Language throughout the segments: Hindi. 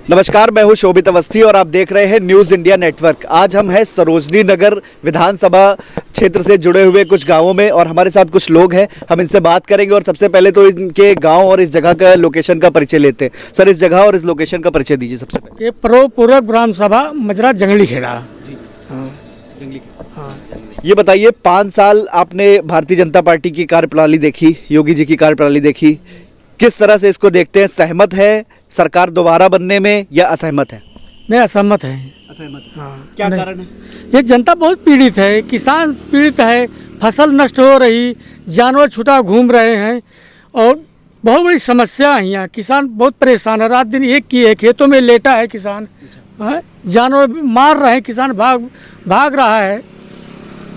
नमस्कार, मैं हूं शोभित अवस्थी और आप देख रहे हैं न्यूज़ इंडिया नेटवर्क। आज हम हैं सरोजनी नगर विधानसभा क्षेत्र से जुड़े हुए कुछ गांवों में और हमारे साथ कुछ लोग हैं। हम इनसे बात करेंगे और सबसे पहले तो इनके गांव और इस जगह का लोकेशन का परिचय लेते हैं। सर, इस जगह और इस लोकेशन का परिचय दीजिए सबसे पहले। ये पूर्व ग्राम सभा मजरा जंगली खेड़ा। हाँ। ये बताइए, 5 साल आपने भारतीय जनता पार्टी की कार्यप्रणाली देखी, योगी जी की कार्यप्रणाली देखी, किस तरह से इसको देखते हैं? सहमत है सरकार दोबारा बनने में या असहमत है? नहीं, असहमत है। असहमत है। हाँ। क्या कारण है? ये जनता बहुत पीड़ित है, किसान पीड़ित है, फसल नष्ट हो रही, जानवर छुटा घूम रहे हैं और बहुत बड़ी समस्या है यहाँ। किसान बहुत परेशान है, रात दिन एक की है, खेतों में लेटा है किसान, जानवर मार रहे हैं, किसान भाग रहा है।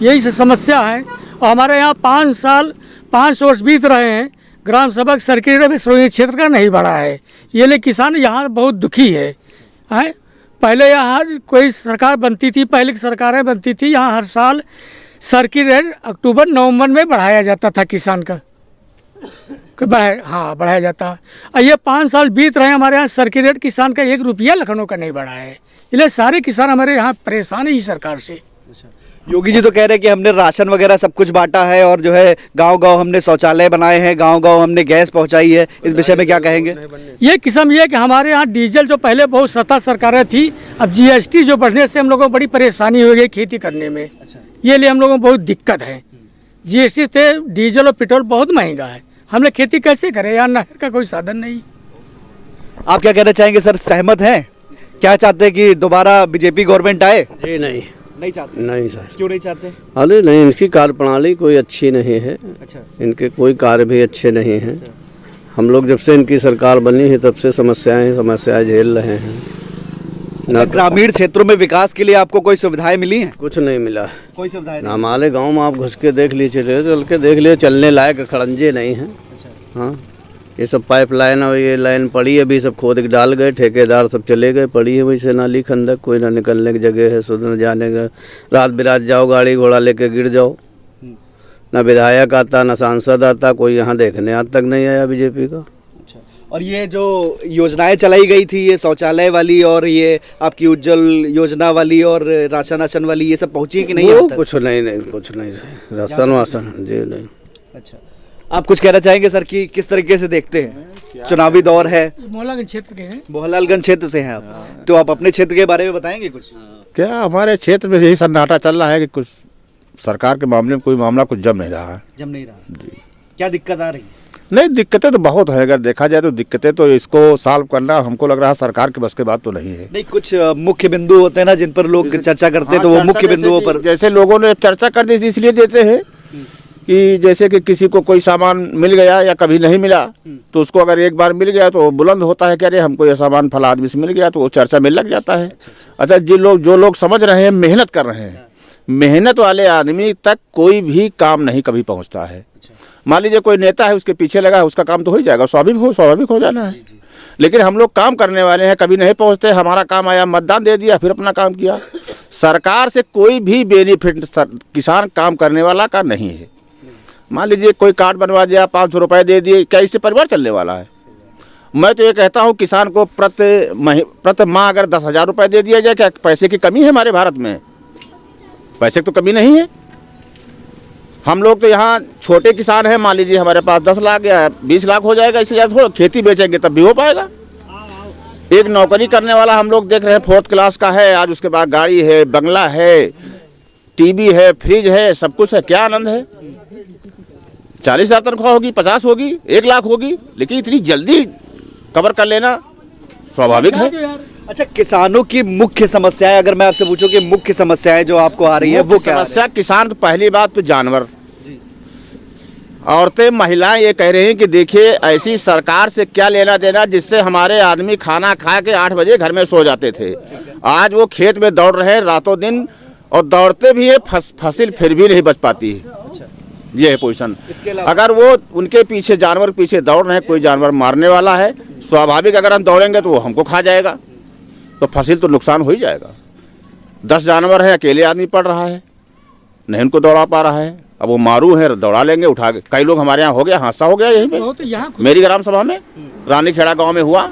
यही से समस्या है। और हमारे यहाँ 5 वर्ष बीत रहे हैं, ग्राम सभा सर्किट में क्षेत्र का नहीं बढ़ा है। ये ले किसान यहाँ बहुत दुखी है। पहले यहाँ कोई सरकार बनती थी, पहले की सरकारें बनती थी, यहाँ हर साल सर्किट रेट अक्टूबर नवंबर में बढ़ाया जाता था किसान का। बढ़ाया जाता है। और ये 5 साल बीत रहे हैं, हमारे यहाँ सर्किट रेट किसान का 1 रुपया लखनऊ का नहीं बढ़ा है। इसलिए सारे किसान हमारे यहाँ परेशान है इस सरकार से। योगी जी तो कह रहे हैं कि हमने राशन वगैरह सब कुछ बांटा है और जो है गांव-गांव हमने शौचालय बनाए हैं, गांव-गांव हमने गैस पहुंचाई है। इस विषय में क्या कहेंगे? ये किस्म ये कि हमारे यहाँ डीजल जो पहले बहुत सत्ता सरकारें थी, अब जीएसटी जो बढ़ने से हम लोगों को बड़ी परेशानी हो गई खेती करने में। ये लिए हम लोगों को बहुत दिक्कत है। जीएसटी से डीजल और पेट्रोल बहुत महंगा है, हम लोग खेती कैसे करें? यहाँ नहर का कोई साधन नहीं। आप क्या कहना चाहेंगे सर? सहमत हैं? क्या चाहते हैं कि दोबारा बीजेपी गवर्नमेंट आए? जी नहीं चाहते। नहीं सर। क्यों नहीं चाहते? अरे नहीं, इनकी कार्यप्रणाली कोई अच्छी नहीं है। अच्छा। इनके कोई कार्य भी अच्छे नहीं हैं। हम लोग जब से इनकी सरकार बनी है तब से समस्याएं झेल रहे हैं। ग्रामीण क्षेत्रों में विकास के लिए आपको कोई सुविधाएं मिली हैं? कुछ नहीं मिला। कोई सुविधाएं नहीं? हमारे गांव में आप घुस के देख लीजिए, चल के देख लिए, चलने लायक खड़ंजे नहीं हैं। अच्छा। हाँ, ये सब पाइपलाइन और ये लाइन पड़ी है, अभी सब खोद के डाल गए, ठेकेदार सब चले गए, पड़ी है वैसे नाली खंदक, कोई ना निकलने की जगह है, सुधर जाने का। रात बिरात जाओ, गाड़ी घोड़ा लेके गिर जाओ। ना विधायक आता, ना सांसद आता, कोई यहाँ देखने आज तक नहीं आया बीजेपी का। अच्छा। और ये जो योजनाएं चलाई गई थी, ये शौचालय वाली और ये आपकी उज्जवल योजना वाली और राशन वाली, ये सब पहुंची है कि नहीं? कुछ नहीं राशन वासन जी नहीं। अच्छा, आप कुछ कहना चाहेंगे सर कि किस तरीके से देखते हैं? चुनावी दौर है, मोहलागंज क्षेत्र के हैं। मोहनलालगंज क्षेत्र से हैं आप, तो आप अपने क्षेत्र के बारे में बताएंगे कुछ? क्या हमारे क्षेत्र में यही सन्नाटा चल रहा है कि कुछ सरकार के मामले में कोई मामला कुछ जम नहीं रहा है। जम नहीं रहा? क्या दिक्कत आ रही? नहीं, दिक्कतें तो बहुत है। अगर देखा जाए तो दिक्कतें तो इसको सॉल्व करना हमको लग रहा है सरकार के बस के बात तो नहीं है। नहीं, कुछ मुख्य बिंदु होते हैं ना जिन पर लोग चर्चा करते हैं, तो वो मुख्य बिंदुओं पर जैसे लोगों ने चर्चा कर दी इसलिए देते हैं कि जैसे कि किसी को कोई सामान मिल गया या कभी नहीं मिला, तो उसको अगर एक बार मिल गया तो बुलंद होता है कि अरे हमको ये सामान फला आदमी से मिल गया, तो वो चर्चा में लग जाता है। अच्छा, जो लोग समझ रहे हैं, मेहनत कर रहे हैं, मेहनत वाले आदमी तक कोई भी काम नहीं कभी पहुंचता है। मान लीजिए कोई नेता है, उसके पीछे लगा है, उसका काम तो हो ही जाएगा, स्वाभाविक हो जाना है। लेकिन हम लोग काम करने वाले हैं, कभी नहीं पहुंचते। हमारा काम आया, मतदान दे दिया, फिर अपना काम किया। सरकार से कोई भी बेनिफिट किसान काम करने वाला का नहीं है। मान लीजिए कोई कार्ड बनवा दिया, 500 रुपये दे दिए, क्या इससे परिवार चलने वाला है? मैं तो ये कहता हूँ किसान को प्रति माह अगर 10,000 रुपये दे दिया जाए, क्या पैसे की कमी है हमारे भारत में? पैसे की तो कमी नहीं है। हम लोग तो यहाँ छोटे किसान हैं, मान लीजिए हमारे पास 10 लाख या 20 लाख हो जाएगा, इससे ज़्यादा थोड़ा खेती बेचेंगे तब भी हो पाएगा। एक नौकरी करने वाला हम लोग देख रहे हैं 4th क्लास का है, आज उसके बाद गाड़ी है, बंगला है, टीवी है, फ्रिज है, सब कुछ है, क्या आनंद है? 40,000 तनख्वाह होगी, 50 होगी, 1 लाख होगी, लेकिन इतनी जल्दी कवर कर लेना स्वाभाविक है। अच्छा, किसानों की मुख्य समस्याएं अगर मैं आपसे पूछूं कि मुख्य समस्याएं जो आपको आ रही है वो क्या समस्या? किसान तो पहली बात तो जानवर, औरतें, महिलाएं ये कह रही हैं कि देखिए ऐसी सरकार से क्या लेना देना जिससे हमारे आदमी खाना खा के 8 बजे घर में सो जाते थे। आज वो खेत में दौड़ रहे हैं रातों दिन और दौड़ते भी है, फसल फिर भी नहीं बच पाती है। ये है पोजीशन। अगर वो उनके पीछे जानवर पीछे दौड़ रहे हैं, कोई जानवर मारने वाला है, स्वाभाविक अगर हम दौड़ेंगे तो वो हमको खा जाएगा, तो फसल तो नुकसान हो ही जाएगा। 10 जानवर है, अकेले आदमी पड़ रहा है, नहीं उनको दौड़ा पा रहा है। अब वो मारू है, दौड़ा लेंगे उठा के। कई लोग हमारे यहाँ हो गया, हादसा हो गया यहीं पे, मेरी ग्राम सभा में, रानी खेड़ा गाँव में हुआ।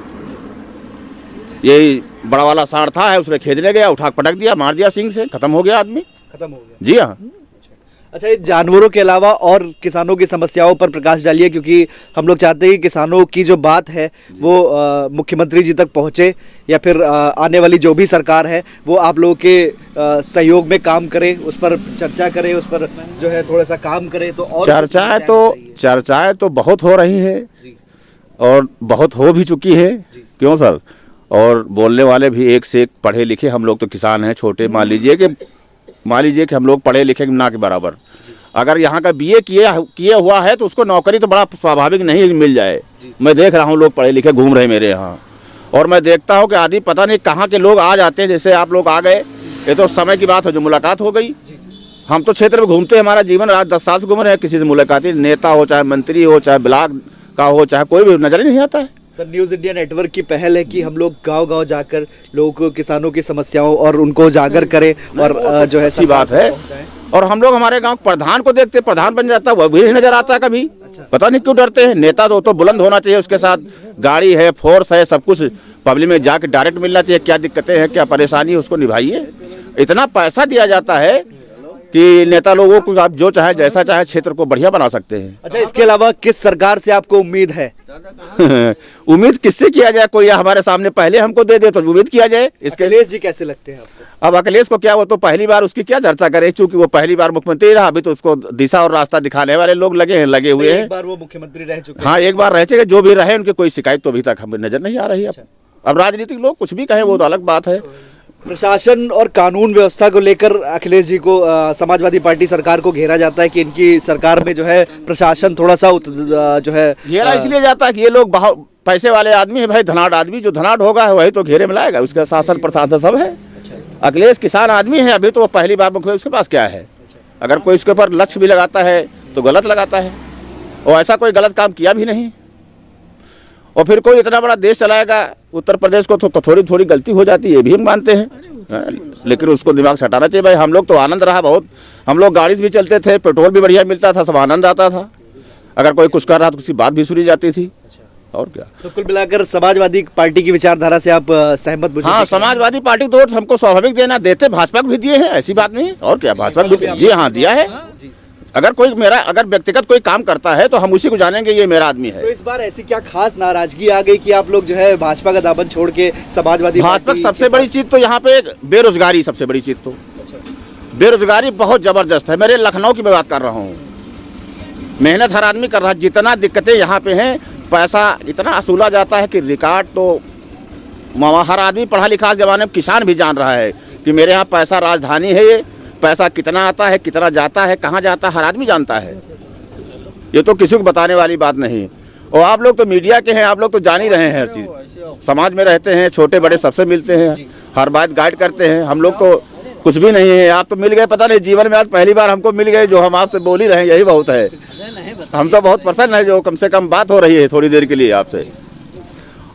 यही बड़ा वाला सांड था है, उसने खेदने गया, उठा पटक दिया, मार दिया सिंग से, खत्म हो गया आदमी। खत्म हो गया। जी हाँ। अच्छा, ये जानवरों के अलावा और किसानों की समस्याओं पर प्रकाश डालिए, क्योंकि हम लोग चाहते हैं कि किसानों की जो बात है वो मुख्यमंत्री जी तक पहुंचे, या फिर आने वाली जो भी सरकार है वो आप लोगों के सहयोग में काम करे, उस पर चर्चा करे, उस पर जो है थोड़ा सा काम करे। तो और चर्चाएं तो बहुत हो रही है और बहुत हो भी चुकी है। क्यों सर? और बोलने वाले भी एक से एक पढ़े लिखे, हम लोग तो किसान हैं छोटे, मान लीजिए कि हम लोग पढ़े लिखे ना के बराबर। अगर यहाँ का बीए किए हुआ है तो उसको नौकरी तो बड़ा स्वाभाविक नहीं मिल जाए। मैं देख रहा हूँ लोग पढ़े लिखे घूम रहे मेरे यहाँ, और मैं देखता हूँ कि आदि पता नहीं कहाँ के लोग आ जाते हैं। जैसे आप लोग आ गए, ये तो समय की बात है, जो मुलाकात हो गई। हम तो क्षेत्र में घूमते हैं, हमारा जीवन आज 10 साल से घूम रहे हैं, किसी से मुलाकात ही, नेता हो चाहे मंत्री हो चाहे ब्लॉक का हो चाहे कोई भी, नजर ही नहीं आता है। सर, न्यूज़ इंडिया नेटवर्क की पहल है कि हम लोग गांव-गांव जाकर लोगों को, किसानों की समस्याओं और उनको उजागर करें, और जो है अच्छी बात है। और हम लोग हमारे गांव प्रधान को देखते, प्रधान बन जाता है, वह भी नहीं नजर आता कभी। पता नहीं क्यों डरते हैं। नेता तो बुलंद होना चाहिए, उसके साथ गाड़ी है, फोर्स है, सब कुछ पब्लिक में जाके डायरेक्ट मिलना चाहिए। क्या दिक्कतें हैं, क्या परेशानी है, उसको निभाइए। इतना पैसा दिया जाता है कि नेता लोगों को आप जो चाहे जैसा चाहे क्षेत्र को बढ़िया बना सकते हैं। अच्छा, इसके अलावा किस सरकार से आपको उम्मीद है? उम्मीद किससे किया जाए? कोई हमारे सामने पहले हमको दे दे तो उम्मीद किया जाए। इसके अखिलेश जी कैसे लगते हैं आपको? अब अखिलेश को क्या, वो तो पहली बार, उसकी क्या चर्चा करे, चूंकि वो पहली बार मुख्यमंत्री रहा। अभी तो उसको दिशा और रास्ता दिखाने वाले लोग लगे हुए हैं। एक बार वो मुख्यमंत्री रह चुके हैं। हाँ, एक बार रह चुके, जो भी रहे उनकी कोई शिकायत तो अभी तक हमें नजर नहीं आ रही है। अब राजनीतिक लोग कुछ भी कहें वो तो अलग बात है। प्रशासन और कानून व्यवस्था को लेकर अखिलेश जी को, समाजवादी पार्टी सरकार को घेरा जाता है कि इनकी सरकार में जो है प्रशासन थोड़ा सा जो है घेरा इसलिए जाता है कि ये लोग पैसे वाले आदमी है भाई, धनाढ़ आदमी। जो धनाढ़ होगा वही तो घेरे में लाएगा, उसका शासन प्रशासन सब है। अखिलेश किसान आदमी है, अभी तो वो पहली बार मुख्यमंत्री, उसके पास क्या है? अगर कोई उसके ऊपर लक्ष्य भी लगाता है तो गलत लगाता है, और ऐसा कोई गलत काम किया भी नहीं। और फिर कोई इतना बड़ा देश चलाएगा, उत्तर प्रदेश को तो थोड़ी गलती हो जाती है, ये भी हम मानते हैं, लेकिन उसको दिमाग से हटाना चाहिए भाई। हम लोग तो आनंद रहा बहुत, हम लोग गाड़ी से भी चलते थे, पेट्रोल भी बढ़िया मिलता था, सब आनंद आता था। अगर कोई कुछ कर रहा तो उसकी बात भी सुनी जाती थी। और क्या? तो कुल मिलाकर समाजवादी पार्टी की विचारधारा से आप सहमत? हाँ, समाजवादी पार्टी तो वोट हमको स्वाभाविक देना, देते, भाजपा को भी दिए हैं, ऐसी बात नहीं। और क्या, भाजपा को भी, जी हाँ, दिया है। अगर व्यक्तिगत कोई काम करता है तो हम उसी को जानेंगे, ये मेरा आदमी है। तो इस बार ऐसी क्या खास नाराजगी आ गई कि आप लोग जो है भाजपा का दामन छोड़ के समाजवादी भाजपा की सबसे बड़ी चीज तो यहाँ पे बेरोजगारी, सबसे बड़ी चीज तो बेरोजगारी बहुत जबरदस्त है। मेरे लखनऊ की मैं बात कर रहा हूँ, मेहनत हर आदमी कर रहा है। जितना दिक्कतें यहाँ पे हैं, पैसा इतना असूला जाता है कि रिकॉर्ड तो हर आदमी पढ़ा लिखा जमाने में, किसान भी जान रहा है कि मेरे यहाँ पैसा राजधानी है। ये पैसा कितना आता है, कितना जाता है, कहाँ जाता है, हर आदमी जानता है। ये तो किसी को बताने वाली बात नहीं। और आप लोग तो मीडिया के हैं, आप लोग तो जान ही रहे हैं हर चीज़, समाज में रहते हैं, छोटे बड़े सबसे मिलते हैं, हर बात गाइड करते हैं। हम लोग तो कुछ भी नहीं है। आप तो मिल गए, पता नहीं जीवन में आज पहली बार हमको मिल गए, जो हम आपसे बोल ही रहे हैं, यही बहुत है। हम तो बहुत प्रसन्न है जो कम से कम बात हो रही है थोड़ी देर के लिए आपसे।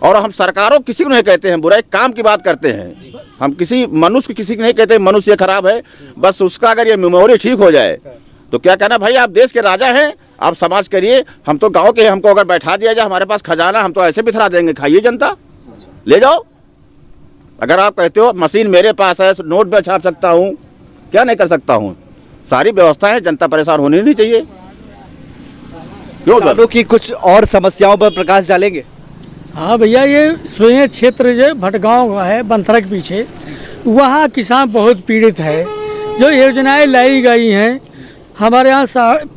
और हम सरकारों किसी को नहीं कहते हैं बुरा, एक काम की बात करते हैं। हम किसी मनुष्य को किसी को नहीं कहते मनुष्य खराब है, बस उसका अगर ये मेमोरी ठीक हो जाए तो क्या कहना भाई, आप देश के राजा हैं, आप समाज करिए। हम तो गांव के हैं, हमको अगर बैठा दिया जाए, हमारे पास खजाना, हम तो ऐसे बिथरा देंगे, खाइए जनता, ले जाओ। अगर आप कहते हो मशीन मेरे पास है, नोट में छाप सकता हूँ, क्या नहीं कर सकता हूँ, सारी व्यवस्था है, जनता परेशान होनी नहीं चाहिए। किसानों की कुछ और समस्याओं पर प्रकाश डालेंगे? हाँ भैया, ये स्वयं क्षेत्र जो भटगांव है बंथरा के पीछे, वहाँ किसान बहुत पीड़ित है। जो योजनाएं लाई गई हैं, हमारे यहाँ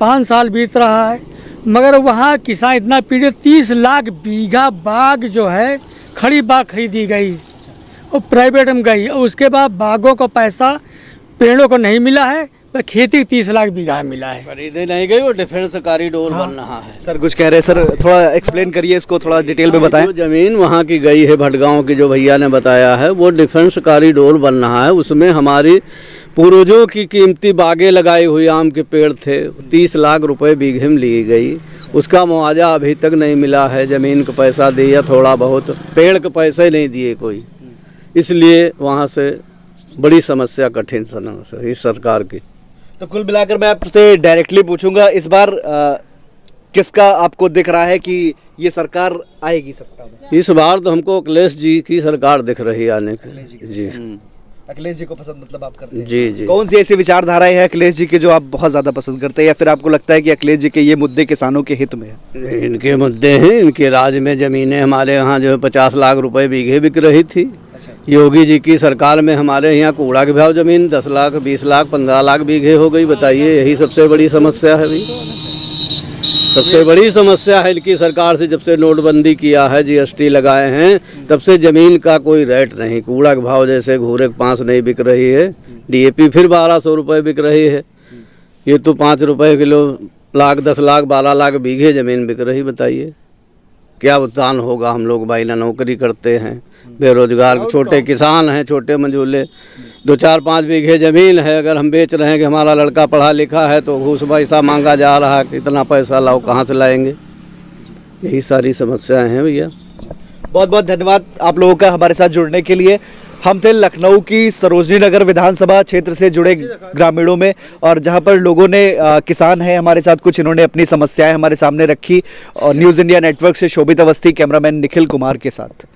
5 साल बीत रहा है, मगर वहाँ किसान इतना पीड़ित, 30 लाख बीघा बाग जो है, खड़ी बाग खरीदी गई और प्राइवेट में गई, और उसके बाद बागों का पैसा पेड़ों को नहीं मिला है, पर खेती 30 लाख बीघा मिला है। खरीदे नहीं गई, वो डिफेंस कॉरिडोर बन रहा है। सर कुछ कह रहे हैं सर, थोड़ा एक्सप्लेन करिए इसको, थोड़ा डिटेल में बताएं। जो जमीन वहाँ की गई है भटगांव की, जो भैया ने बताया है, वो डिफेंस कॉरिडोर बन रहा है। उसमें हमारी पूर्वजों की कीमती बागें लगाई हुई आम के पेड़ थे, 30 लाख रुपए बीघे में ली गई। उसका मुआवजा अभी तक नहीं मिला है। ज़मीन का पैसा दिया थोड़ा बहुत, पेड़ के पैसे नहीं दिए कोई, इसलिए वहाँ से बड़ी समस्या कठिन इस सरकार की। तो कुल मिलाकर मैं आपसे डायरेक्टली पूछूंगा, इस बार किसका आपको दिख रहा है कि ये सरकार आएगी सत्ता में? इस बार तो हमको अखिलेश जी की सरकार दिख रही है आने की। जी अखिलेश जी को पसंद मतलब आप करते हैं? जी जी। कौन सी ऐसी विचारधाराएं हैं अखिलेश जी के जो आप बहुत ज्यादा पसंद करते हैं, या फिर आपको लगता है कि अखिलेश जी के ये मुद्दे किसानों के हित में है? इनके मुद्दे हैं, इनके राज में ज़मीनें हमारे यहाँ जो है 50 लाख रुपए बीघे बिक रही थी। योगी जी की सरकार में हमारे यहाँ कूड़ा के भाव ज़मीन 10 लाख 20 लाख 15 लाख बीघे हो गई। बताइए, यही सबसे बड़ी समस्या है भाई, सबसे बड़ी समस्या है इनकी सरकार से। जब से नोटबंदी किया है, जीएसटी लगाए हैं, तब से ज़मीन का कोई रेट नहीं। कूड़ा के भाव जैसे घूरे के 5 नहीं बिक रही है, डीएपी फिर 1200 रुपये बिक रही है। ये तो 5 रुपये किलो, लाख 10 लाख 12 लाख बीघे ज़मीन बिक रही। बताइए क्या उत्थान होगा? हम लोग भाई ना नौकरी करते हैं, बेरोजगार छोटे किसान हैं, छोटे मंझोले, 2-4-5 बीघे ज़मीन है। अगर हम बेच रहे हैं कि हमारा लड़का पढ़ा लिखा है, तो घूस पैसा मांगा जा रहा है, कितना पैसा लाओ, कहाँ से लाएंगे? यही सारी समस्याएं हैं भैया। बहुत बहुत धन्यवाद आप लोगों का हमारे साथ जुड़ने के लिए। हम थे लखनऊ की सरोजनी नगर विधानसभा क्षेत्र से जुड़े ग्रामीणों में, और जहां पर लोगों ने किसान हैं हमारे साथ, कुछ इन्होंने अपनी समस्याएं हमारे सामने रखी। और न्यूज़ इंडिया नेटवर्क से शोभित अवस्थी, कैमरामैन निखिल कुमार के साथ।